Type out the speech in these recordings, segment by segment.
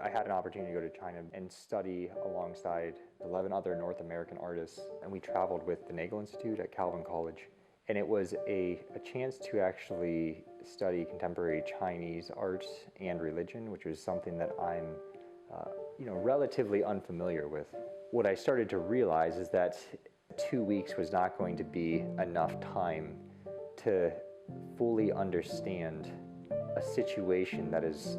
I had an opportunity to go to China and study alongside 11 other North American artists, and we traveled with the Nagel Institute at Calvin College. And it was a chance to actually study contemporary Chinese art and religion, which was something that I'm relatively unfamiliar with. What I started to realize is that 2 weeks was not going to be enough time to fully understand a situation that is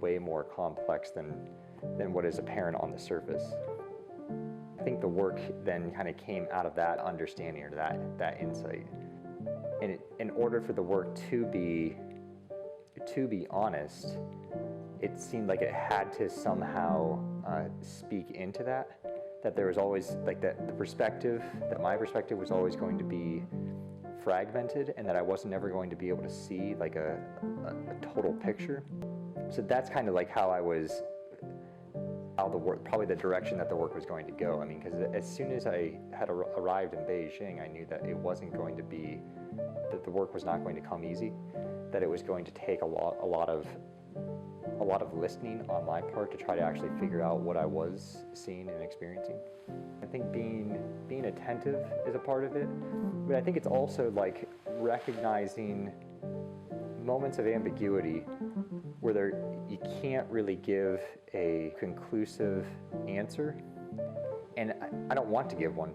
way more complex than what is apparent on the surface. I think the work then kind of came out of that understanding or that insight. And in order for the work to be honest, it seemed like it had to somehow speak into that there was always like that my perspective was always going to be fragmented, and that I wasn't ever going to be able to see like a total picture. So that's kind of like how the work, probably the direction that the work was going to go. I mean, because as soon as I had arrived in Beijing, I knew that it wasn't going to be, that the work was not going to come easy, that it was going to take a lot of listening on my part to try to actually figure out what I was seeing and experiencing. I think being attentive is a part of it, but I think it's also like recognizing moments of ambiguity where you can't really give a conclusive answer, and I don't want to give one.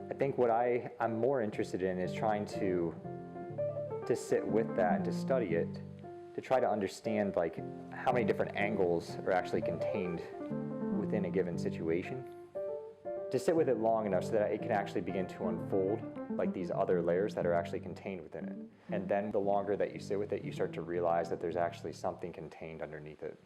I think what I'm more interested in is trying to sit with that and to study it, to try to understand like how many different angles are actually contained within a given situation. To sit with it long enough so that it can actually begin to unfold like these other layers that are actually contained within it. And then the longer that you sit with it, you start to realize that there's actually something contained underneath it.